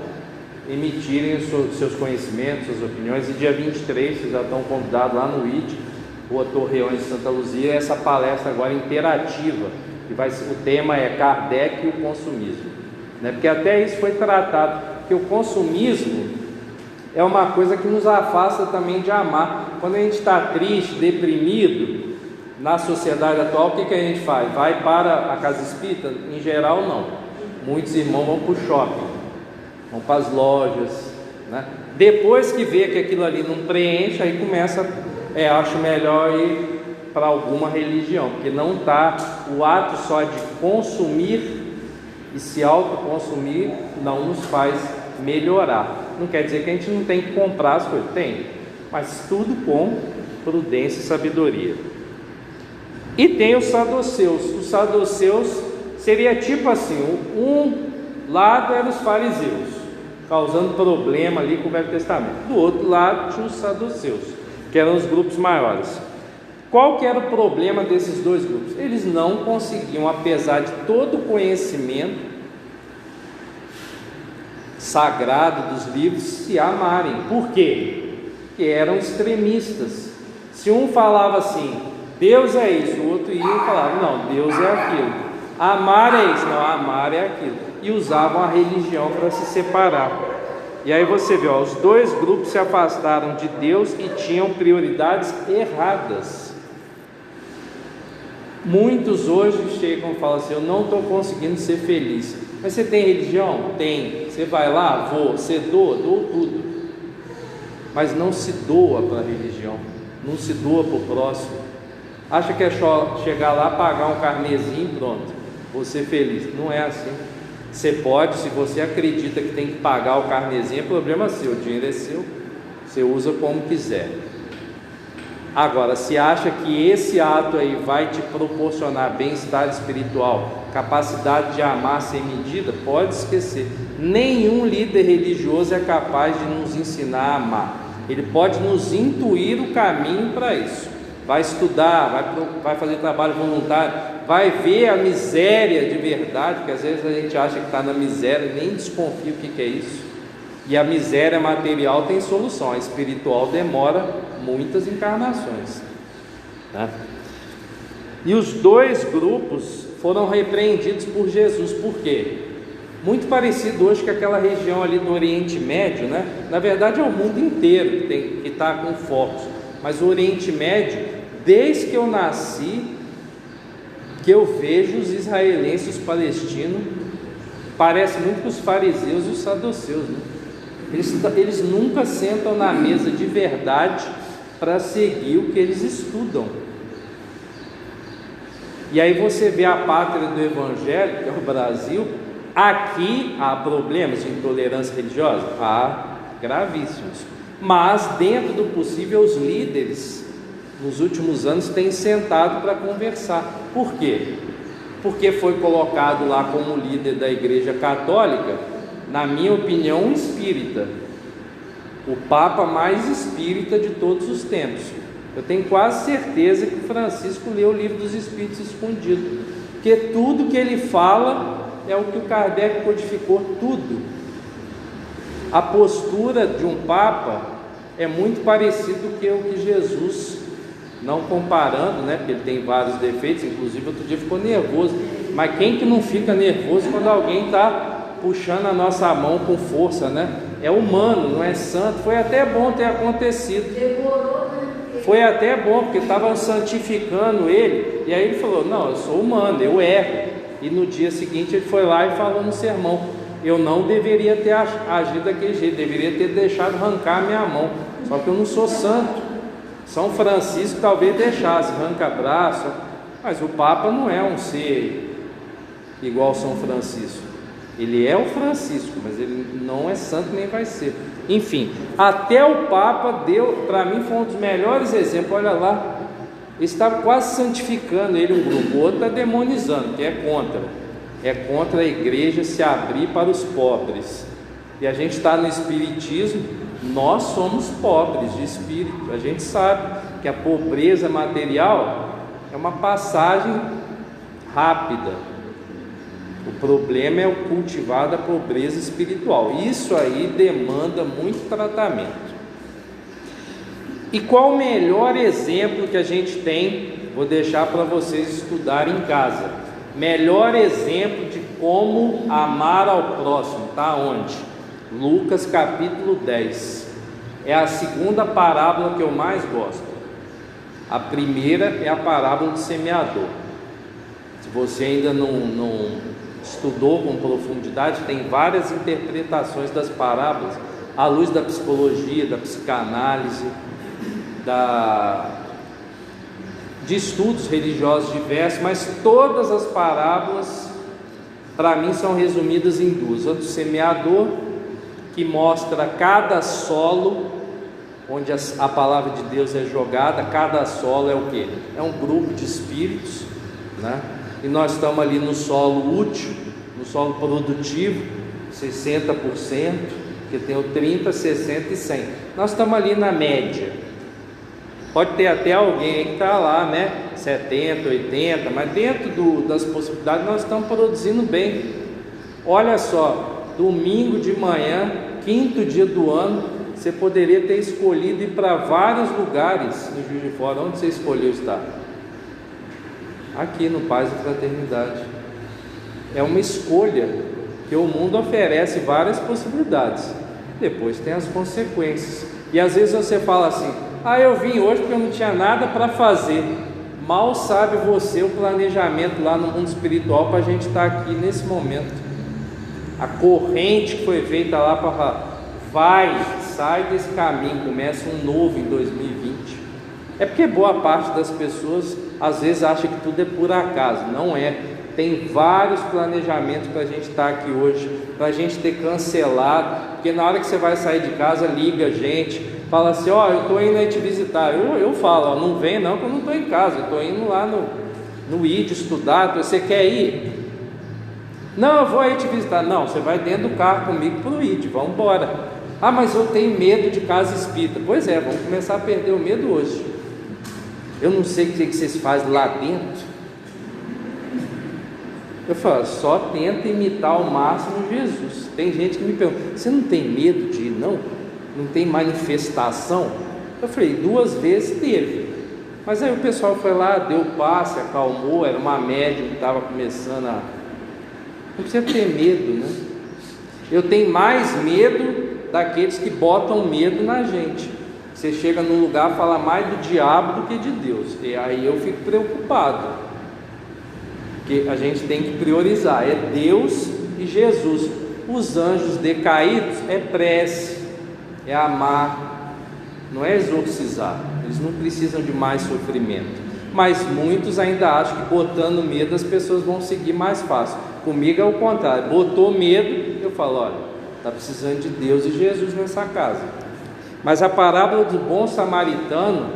emitirem os seus conhecimentos, suas opiniões. E dia 23, vocês já estão convidados lá no ID, Rua Torreões de Santa Luzia, essa palestra agora interativa, que o tema é Kardec e o consumismo, né? Porque até isso foi tratado, que o consumismo é uma coisa que nos afasta também de amar. Quando a gente está triste, deprimido, na sociedade atual, o que a gente faz? Vai para a casa espírita? Em geral, não. Muitos irmãos vão para o shopping, vão para as lojas, né? Depois que vê que aquilo ali não preenche, aí começa, acho melhor ir para alguma religião, porque não está, o ato só de consumir e se autoconsumir não nos faz melhorar. Não quer dizer que a gente não tem que comprar as coisas, tem, mas tudo com prudência e sabedoria. E tem os saduceus. Os saduceus seria tipo assim: um lado eram os fariseus, causando problema ali com o Velho Testamento, do outro lado tinha os saduceus, que eram os grupos maiores. Qual que era o problema desses dois grupos? Eles não conseguiam, apesar de todo o conhecimento sagrado dos livros, se amarem. Por quê? Porque eram extremistas. Se um falava assim, Deus é isso, o outro ia e falava, não, Deus é aquilo. Amar é isso, não, amar é aquilo. E usavam a religião para se separar. E aí você vê, os dois grupos se afastaram de Deus e tinham prioridades erradas. Muitos hoje chegam e falam assim, eu não estou conseguindo ser feliz. Mas você tem religião? Tem. Você vai lá? Vou. Você doa? Dou tudo. Mas não se doa para a religião, não se doa para o próximo. Acha que é só chegar lá, pagar um carnezinho, pronto, vou ser feliz. Não é assim. Você pode, se você acredita que tem que pagar o carnezinho, é problema seu, o dinheiro é seu, você usa como quiser. Agora, se acha que esse ato aí vai te proporcionar bem-estar espiritual, capacidade de amar sem medida, pode esquecer. Nenhum líder religioso é capaz de nos ensinar a amar. Ele pode nos intuir o caminho para isso. Vai estudar, vai fazer trabalho voluntário, vai ver a miséria de verdade, porque às vezes a gente acha que está na miséria e nem desconfia o que é isso. E a miséria material tem solução, a espiritual demora muitas encarnações, né? E os dois grupos foram repreendidos por Jesus. Por quê? Muito parecido hoje com aquela região ali do Oriente Médio, né? Na verdade é o mundo inteiro que está com focos, mas o Oriente Médio, desde que eu nasci, que eu vejo os israelenses, os palestinos, parece muito com os fariseus e os saduceus, né? Eles nunca sentam na mesa de verdade para seguir o que eles estudam. E aí você vê a pátria do Evangelho, que é o Brasil. Aqui há problemas de intolerância religiosa? Há gravíssimos. Mas dentro do possível, os líderes nos últimos anos têm sentado para conversar. Por quê? Porque foi colocado lá como líder da Igreja Católica, na minha opinião, um espírita, o Papa mais espírita de todos os tempos. Eu tenho quase certeza que Francisco leu o Livro dos Espíritos escondido, porque tudo que ele fala é o que o Kardec codificou, tudo. A postura de um Papa é muito parecido com o que Jesus, não comparando, né, porque ele tem vários defeitos, inclusive outro dia ficou nervoso, mas quem que não fica nervoso quando alguém está puxando a nossa mão com força, né? É humano, não é santo. Foi até bom ter acontecido. Foi até bom, porque estavam santificando ele, e aí ele falou: não, eu sou humano, eu erro. E no dia seguinte ele foi lá e falou no sermão: eu não deveria ter agido daquele jeito, deveria ter deixado arrancar a minha mão, só que eu não sou santo. São Francisco talvez deixasse, arranca braço, mas o Papa não é um ser igual São Francisco. Ele é o Francisco, mas ele não é santo nem vai ser. Enfim, até o Papa deu, para mim foi um dos melhores exemplos. Olha lá, ele estava quase santificando ele, um grupo, o outro está demonizando, que é contra a igreja se abrir para os pobres. E a gente está no Espiritismo, nós somos pobres de espírito. A gente sabe que a pobreza material é uma passagem rápida. O problema é o cultivar da pobreza espiritual. Isso aí demanda muito tratamento. E qual o melhor exemplo que a gente tem? Vou deixar para vocês estudarem em casa. Melhor exemplo de como amar ao próximo, está onde? Lucas capítulo 10. É a segunda parábola que eu mais gosto. A primeira é a parábola do semeador. Se você ainda não estudou com profundidade, tem várias interpretações das parábolas, à luz da psicologia, da psicanálise, de estudos religiosos diversos, mas todas as parábolas, para mim, são resumidas em duas: a do semeador, que mostra cada solo, onde a palavra de Deus é jogada. Cada solo é o quê? É um grupo de espíritos, né? E nós estamos ali no solo útil, no solo produtivo, 60%, que tem o 30, 60 e 100. Nós estamos ali na média. Pode ter até alguém que está lá, né, 70, 80, mas dentro das possibilidades nós estamos produzindo bem. Olha só, domingo de manhã, 5º dia do ano, você poderia ter escolhido ir para vários lugares no Juiz de Fora. Onde você escolheu estar? Aqui no Paz e Fraternidade. É uma escolha que o mundo oferece várias possibilidades, depois tem as consequências. E às vezes você fala assim: eu vim hoje porque eu não tinha nada para fazer. Mal sabe você o planejamento lá no mundo espiritual para a gente estar aqui nesse momento. A corrente que foi feita lá para falar: sai desse caminho, começa um novo em 2020. É porque boa parte das pessoas às vezes acha que tudo é por acaso. Não é. Tem vários planejamentos para a gente estar aqui hoje, para a gente ter cancelado, porque na hora que você vai sair de casa, liga a gente, fala assim, ó, eu estou indo aí te visitar. Eu falo, ó, não vem não, que eu não estou em casa, eu estou indo lá no ID estudar. Você quer ir? Não, eu vou aí te visitar. Não, você vai dentro do carro comigo para o ID, vamos embora. Ah, mas eu tenho medo de casa espírita. Pois é, vamos começar a perder o medo hoje. Eu não sei o que vocês fazem lá dentro. Eu falo, só tenta imitar ao máximo Jesus. Tem gente que me pergunta, você não tem medo de ir não? Não tem manifestação? Eu falei, 2 vezes teve. Mas aí o pessoal foi lá, deu passe, acalmou, era uma médium que estava começando a... Não precisa ter medo, né? Eu tenho mais medo daqueles que botam medo na gente. Você chega num lugar, fala mais do diabo do que de Deus. E aí eu fico preocupado. Porque a gente tem que priorizar, é Deus e Jesus. Os anjos decaídos é prece, é amar, não é exorcizar. Eles não precisam de mais sofrimento. Mas muitos ainda acham que botando medo as pessoas vão seguir mais fácil. Comigo é o contrário, botou medo, eu falo, olha, está precisando de Deus e Jesus nessa casa. Mas a parábola do bom samaritano,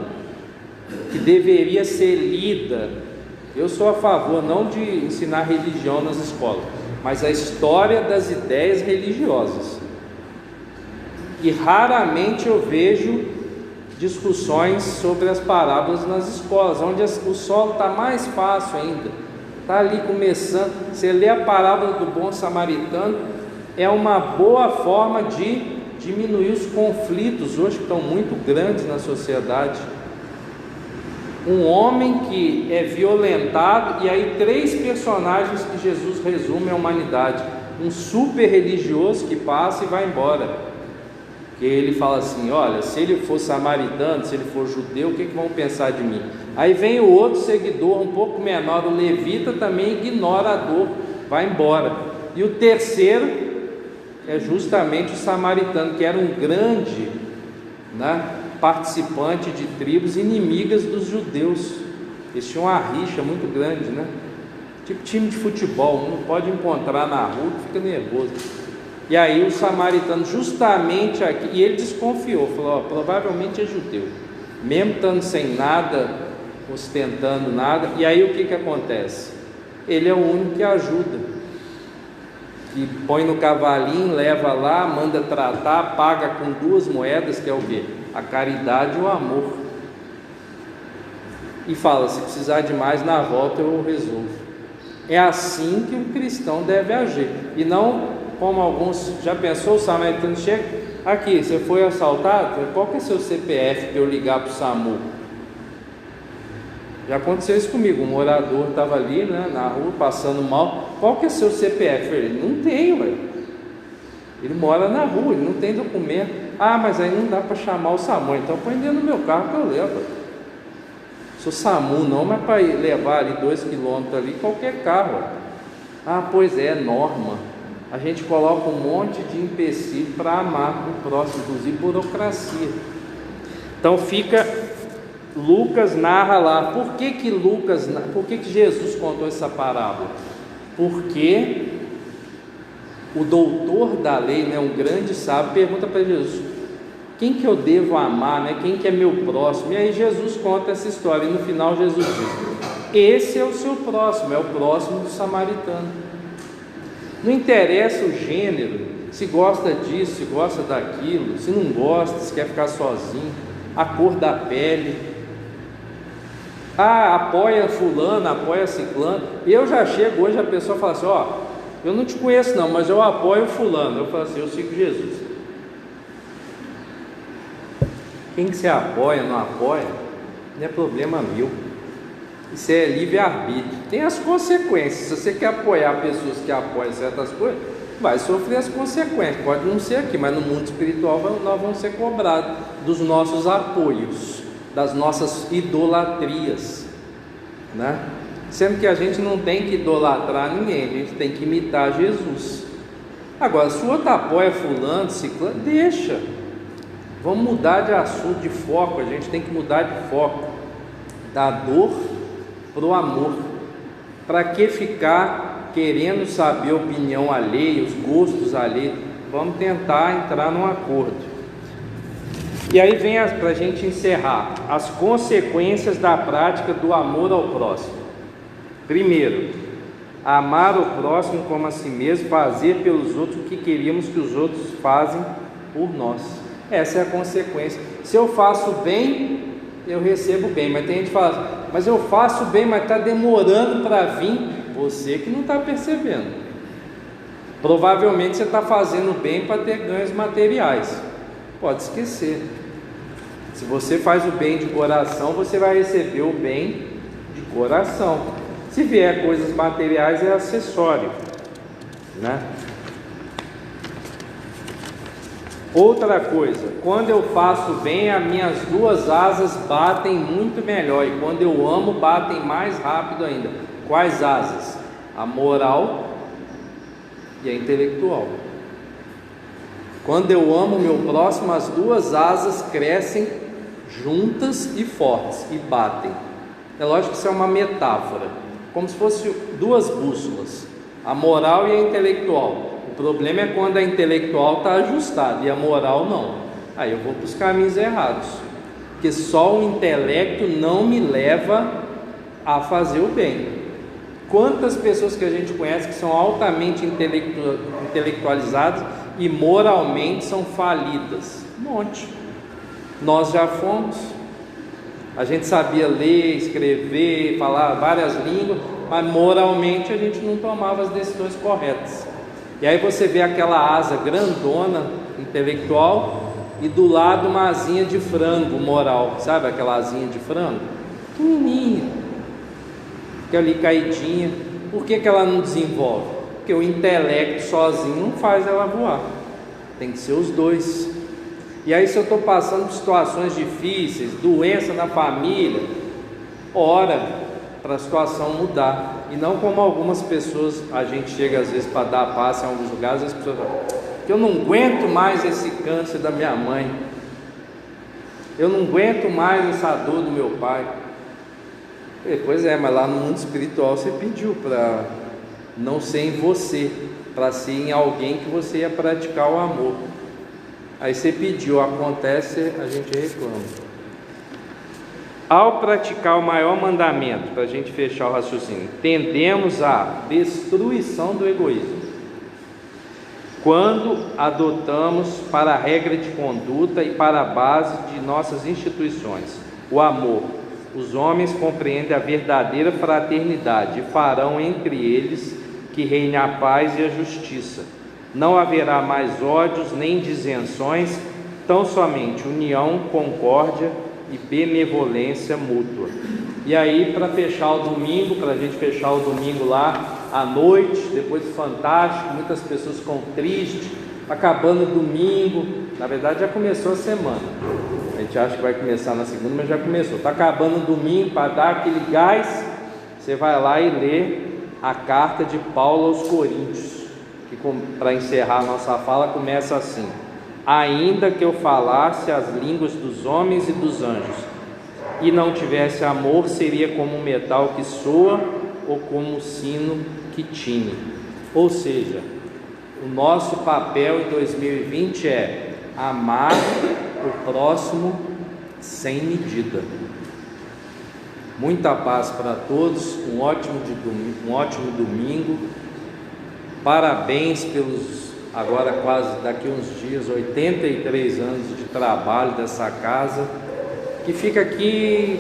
que deveria ser lida, eu sou a favor não de ensinar religião nas escolas, mas a história das ideias religiosas. E raramente eu vejo discussões sobre as parábolas nas escolas, onde o solo está mais fácil ainda, está ali começando. Você lê a parábola do bom samaritano, é uma boa forma de diminuir os conflitos hoje que estão muito grandes na sociedade. Um homem que é violentado, e aí 3 personagens que Jesus resume a humanidade. Um super religioso que passa e vai embora, que ele fala assim, olha, se ele for samaritano, se ele for judeu, o que vão pensar de mim? Aí vem o outro seguidor um pouco menor, o levita, também ignora a dor, vai embora. E o terceiro é justamente o samaritano, que era um grande, né, participante de tribos inimigas dos judeus. Eles tinham uma rixa muito grande, né? Tipo time de futebol, não pode encontrar na rua, fica nervoso. E aí o samaritano, justamente aqui, e ele desconfiou, falou, ó, provavelmente é judeu, mesmo estando sem nada, ostentando nada. E aí o que acontece? Ele é o único que ajuda, que põe no cavalinho, leva lá, manda tratar, paga com 2 moedas, que é o quê? A caridade e o amor. E fala, se precisar de mais na volta eu resolvo. É assim que um cristão deve agir, e não como alguns. Já pensou, o samaritano chega, aqui, você foi assaltado? Qual que é seu CPF para eu ligar para o SAMU? Já aconteceu isso comigo, um morador estava ali, né, na rua, passando mal. Qual que é seu CPF? Ele, não tem, ué. Ele mora na rua, ele não tem documento. Ah, mas aí não dá para chamar o SAMU, então põe dentro do meu carro que eu levo. Sou SAMU não, mas para levar ali 2 quilômetros ali, qualquer carro. Ah, pois é, norma. A gente coloca um monte de empecilho para amar o próximo, inclusive burocracia. Então fica, Lucas narra lá. Por que Jesus contou essa parábola? Porque o doutor da lei, né, um grande sábio, pergunta para Jesus, quem que eu devo amar, né? Quem que é meu próximo? E aí Jesus conta essa história, e no final Jesus diz, esse é o seu próximo, é o próximo do samaritano. Não interessa o gênero, se gosta disso, se gosta daquilo, se não gosta, se quer ficar sozinho, a cor da pele. Ah, apoia fulano, apoia ciclano. Eu já chego hoje, a pessoa fala assim, ó, eu não te conheço não, mas eu apoio fulano. Eu falo assim, eu sigo Jesus. Quem que você apoia, não apoia, não é problema meu. Isso é livre-arbítrio. Tem as consequências. Se você quer apoiar pessoas que apoiam certas coisas, vai sofrer as consequências. Pode não ser aqui, mas no mundo espiritual nós vamos ser cobrados dos nossos apoios, das nossas idolatrias, né? Sendo que a gente não tem que idolatrar ninguém, a gente tem que imitar Jesus. Agora, se o outro apoia fulano, ciclano, deixa. Vamos mudar de assunto, de foco. A gente tem que mudar de foco. da dor para o amor. Para que ficar querendo saber a opinião alheia, os gostos alheios? Vamos tentar entrar num acordo. E aí vem, para a gente encerrar, as consequências da prática do amor ao próximo. Primeiro, amar o próximo como a si mesmo, fazer pelos outros o que queríamos que os outros fazem por nós. Essa é a consequência. Se eu faço bem, eu recebo bem. Mas tem gente que fala, mas eu faço bem, mas está demorando para vir. Você que não está percebendo. Provavelmente você está fazendo bem para ter ganhos materiais. Pode esquecer. Se você faz o bem de coração, você vai receber o bem de coração. Se vier coisas materiais, é acessório, né? Outra coisa, quando eu faço bem, as minhas duas asas batem muito melhor, e quando eu amo, batem mais rápido ainda. Quais asas? A moral e a intelectual. Quando eu amo o meu próximo, as duas asas crescem juntas e fortes e batem. É lógico que isso é uma metáfora, como se fossem duas bússolas, a moral e a intelectual. O problema é quando a intelectual está ajustada e a moral não. Aí eu vou para os caminhos errados, porque só o intelecto não me leva a fazer o bem. Quantas pessoas que a gente conhece que são altamente intelectualizadas e moralmente são falidas? Um monte. Nós já fomos. A gente sabia ler, escrever, falar várias línguas, mas moralmente a gente não tomava as decisões corretas. E aí você vê aquela asa grandona, intelectual, e do lado uma asinha de frango moral. Sabe aquela asinha de frango? Pequenininha, que ali caidinha. Por que ela não desenvolve? Porque o intelecto sozinho não faz ela voar. Tem que ser os dois. E aí, se eu estou passando por situações difíceis, doença na família, ora para a situação mudar. E não como algumas pessoas, a gente chega às vezes para dar passe em alguns lugares, as pessoas falam, que eu não aguento mais esse câncer da minha mãe, eu não aguento mais essa dor do meu pai. Pois é, mas lá no mundo espiritual você pediu para não ser em você, para ser em alguém que você ia praticar o amor. Aí você pediu, acontece, a gente reclama. Ao praticar o maior mandamento, para a gente fechar o raciocínio, tendemos à destruição do egoísmo. Quando adotamos para a regra de conduta e para a base de nossas instituições o amor, os homens compreendem a verdadeira fraternidade e farão entre eles que reine a paz e a justiça. Não haverá mais ódios nem disenções, tão somente união, concórdia e benevolência mútua. E aí, para fechar o domingo, para a gente fechar o domingo lá à noite, depois do Fantástico, muitas pessoas ficam tristes, acabando o domingo, na verdade já começou a semana, a gente acha que vai começar na segunda, mas já começou, está acabando o domingo, para dar aquele gás, você vai lá e lê a carta de Paulo aos Coríntios, que para encerrar a nossa fala começa assim: ainda que eu falasse as línguas dos homens e dos anjos e não tivesse amor, seria como um metal que soa ou como um sino que tine. Ou seja, o nosso papel em 2020 é amar o próximo sem medida. Muita paz para todos, um ótimo domingo. Parabéns pelos, agora quase daqui uns dias, 83 anos de trabalho dessa casa, que fica aqui,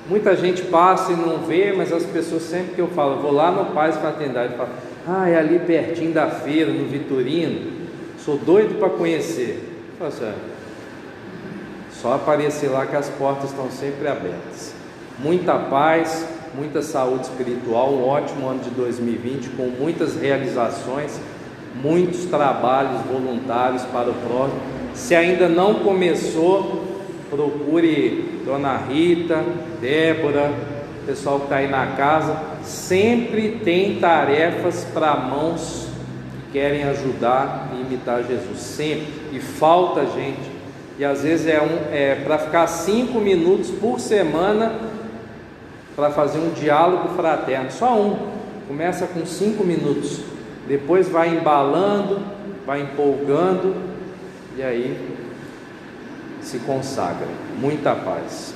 muita gente passa e não vê, mas as pessoas sempre que eu falo, vou lá no Paz Fraternidade, falam, é ali pertinho da feira, no Vitorino, sou doido para conhecer. Eu falo, só aparecer lá que as portas estão sempre abertas. Muita paz, muita saúde espiritual, um ótimo ano de 2020, com muitas realizações, muitos trabalhos voluntários para o próximo. Se ainda não começou, procure Dona Rita, Débora, o pessoal que está aí na casa, sempre tem tarefas para mãos que querem ajudar e imitar Jesus, sempre, e falta gente. E às vezes é para ficar 5 minutos por semana para fazer um diálogo fraterno, só um. Começa com 5 minutos, depois vai embalando, vai empolgando e aí se consagra. Muita paz.